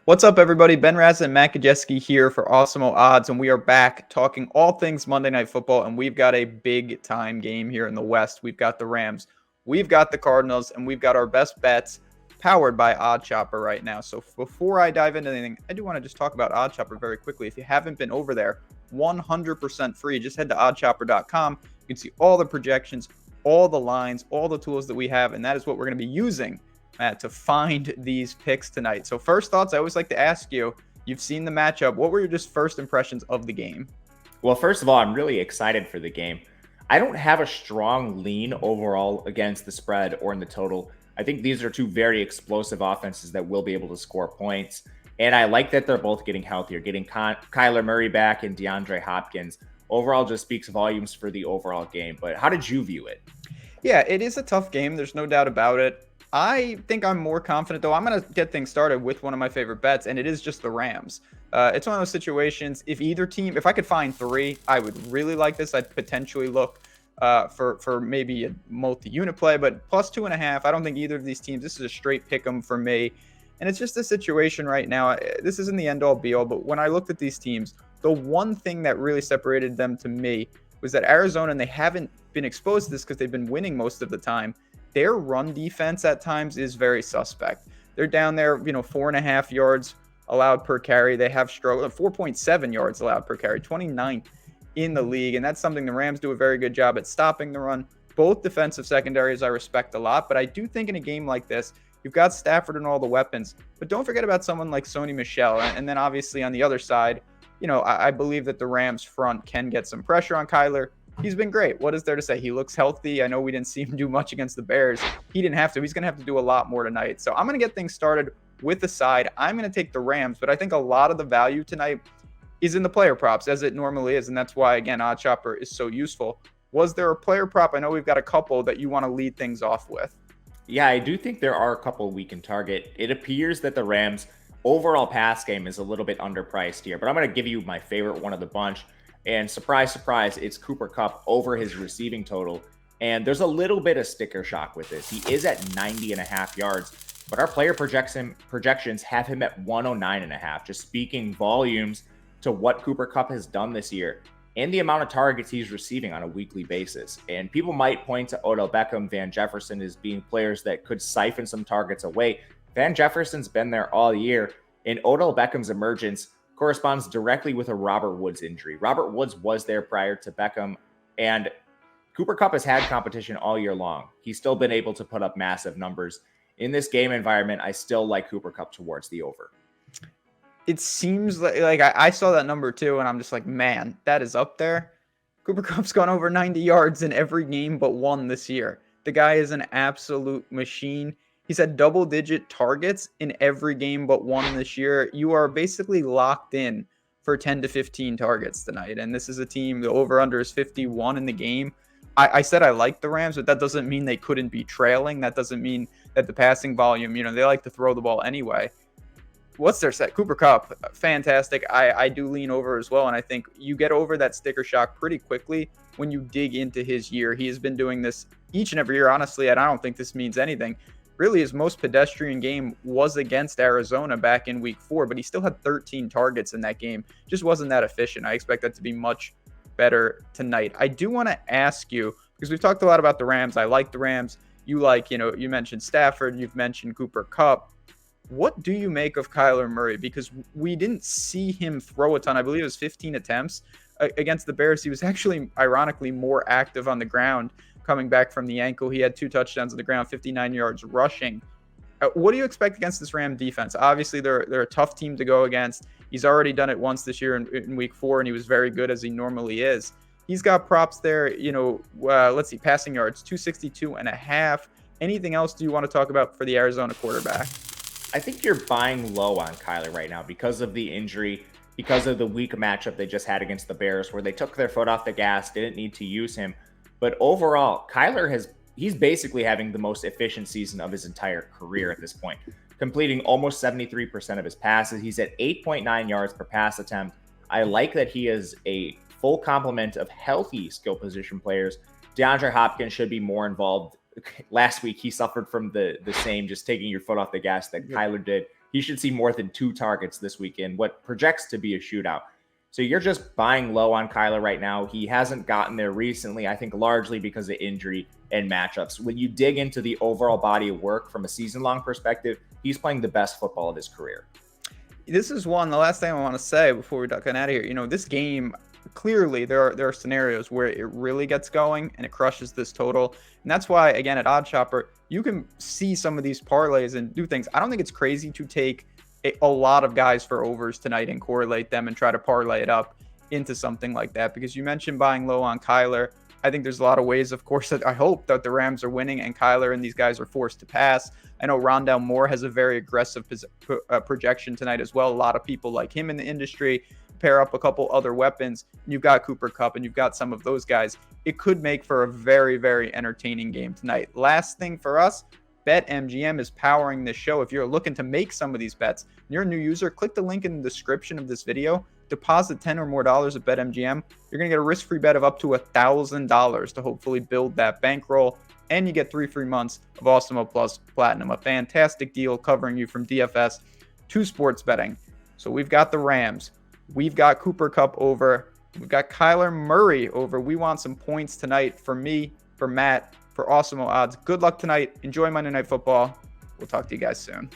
What's up, everybody? Ben Rasa and Matt Gajewski here for Awesemo Odds, and we are back talking all things Monday Night Football, and we've got a big-time game here in the West. We've got the Rams, we've got the Cardinals, and we've got our best bets powered by Odd Chopper right now. So before I dive into anything, I do want to just talk about Odd Chopper very quickly. If you haven't been over there, 100% free. Just head to oddchopper.com. You can see all the projections, all the lines, all the tools that we have, and that is what we're going to be using to find these picks tonight. So first thoughts, I always like to ask you, you've seen the matchup. What were your just first impressions of the game? Well, first of all, I'm really excited for the game. I don't have a strong lean overall against the spread or in the total. I think these are two very explosive offenses that will be able to score points. And I like that they're both getting healthier. Getting Kyler Murray back and DeAndre Hopkins overall just speaks volumes for the overall game. But how did you view it? Yeah, it is a tough game. There's no doubt about it. I think I'm more confident, though. I'm going to get things started with one of my favorite bets, and it is just the Rams. It's one of those situations, if I could find three, I would really like this. I'd potentially look for maybe a multi-unit play, but plus 2.5, I don't think either of these teams, this is a straight pick 'em for me. And it's just a situation right now. This isn't the end-all, be-all, but when I looked at these teams, the one thing that really separated them to me was that Arizona, and they haven't been exposed to this because they've been winning most of the time, their run defense at times is very suspect. They're down there, 4.5 yards allowed per carry. They have struggled, 4.7 yards allowed per carry, 29th in the league. And that's something the Rams do a very good job at stopping the run. Both defensive secondaries I respect a lot, but I do think in a game like this, you've got Stafford and all the weapons, but don't forget about someone like Sony Michel. And then obviously on the other side, I believe that the Rams front can get some pressure on Kyler. He's been great. What is there to say? He looks healthy. I know we didn't see him do much against the Bears. He didn't have to. He's going to have to do a lot more tonight. So I'm going to get things started with the side. I'm going to take the Rams, but I think a lot of the value tonight is in the player props, as it normally is. And that's why, again, Odd Chopper is so useful. Was there a player prop? I know we've got a couple that you want to lead things off with. Yeah, I do think there are a couple we can target. It appears that the Rams' overall pass game is a little bit underpriced here, but I'm going to give you my favorite one of the bunch. And surprise, surprise, it's Cooper Kupp over his receiving total. And there's a little bit of sticker shock with this. He is at 90.5 yards, but our player projections have him at 109.5, just speaking volumes to what Cooper Kupp has done this year and the amount of targets he's receiving on a weekly basis. And people might point to Odell Beckham, Van Jefferson as being players that could siphon some targets away. Van Jefferson's been there all year, and Odell Beckham's emergence corresponds directly with a Robert Woods injury. Robert Woods was there prior to Beckham, and Cooper Kupp has had competition all year long. He's still been able to put up massive numbers. In this game environment, I still like Cooper Kupp towards the over. It seems like I saw that number too, and I'm just like, man, that is up there. Cooper Kupp's gone over 90 yards in every game but one this year. The guy is an absolute machine. He's had double-digit targets in every game but one this year. You are basically locked in for 10 to 15 targets tonight. And this is a team, the over-under is 51 in the game. I said I like the Rams, but that doesn't mean they couldn't be trailing. That doesn't mean that the passing volume, they like to throw the ball anyway. What's their set? Cooper Kupp, fantastic. I do lean over as well, and I think you get over that sticker shock pretty quickly when you dig into his year. He has been doing this each and every year, honestly, and I don't think this means anything. Really, his most pedestrian game was against Arizona back in week 4, but he still had 13 targets in that game. Just wasn't that efficient. I expect that to be much better tonight. I do want to ask you, because we've talked a lot about the Rams. I like the Rams. You mentioned Stafford. You've mentioned Cooper Kupp. What do you make of Kyler Murray? Because we didn't see him throw a ton. I believe it was 15 attempts against the Bears. He was actually, ironically, more active on the ground coming back from the ankle. He had 2 touchdowns on the ground, 59 yards rushing. What do you expect against this Ram defense? Obviously, they're a tough team to go against. He's already done it once this year in week 4, and he was very good as he normally is. He's got props there, let's see, passing yards, 262.5. Anything else do you want to talk about for the Arizona quarterback? I think you're buying low on Kyler right now because of the injury, because of the weak matchup they just had against the Bears where they took their foot off the gas, didn't need to use him. But overall, Kyler he's basically having the most efficient season of his entire career at this point, completing almost 73% of his passes. He's at 8.9 yards per pass attempt. I like that he is a full complement of healthy skill position players. DeAndre Hopkins should be more involved. Last week, he suffered from the same, just taking your foot off the gas that Kyler did. he should see more than 2 targets this weekend, what projects to be a shootout. So you're just buying low on Kyler right now. He hasn't gotten there recently, I think largely because of injury and matchups. When you dig into the overall body of work from a season-long perspective, he's playing the best football of his career. This is the last thing I want to say before we duck out of here. This game, clearly there are scenarios where it really gets going and it crushes this total. And that's why, again, at OddsShopper, you can see some of these parlays and do things. I don't think it's crazy to take a lot of guys for overs tonight and correlate them and try to parlay it up into something like that, because you mentioned buying low on Kyler. I think there's a lot of ways, of course, that I hope that the Rams are winning and Kyler and these guys are forced to pass. I know Rondale Moore has a very aggressive projection tonight as well. A lot of people like him in the industry. Pair up a couple other weapons, and you've got Cooper Kupp and you've got some of those guys. It could make for a very, very entertaining game tonight. Last thing for us, BetMGM is powering this show. If you're looking to make some of these bets and you're a new user, click the link in the description of this video. Deposit $10 or more at BetMGM. You're going to get a risk-free bet of up to $1,000 to hopefully build that bankroll. And you get 3 free months of Awesemo Plus Platinum, a fantastic deal covering you from DFS to sports betting. So we've got the Rams. We've got Cooper Kupp over. We've got Kyler Murray over. We want some points tonight for me, for Matt, for Awesemo Odds. Good luck tonight. Enjoy Monday Night Football. We'll talk to you guys soon.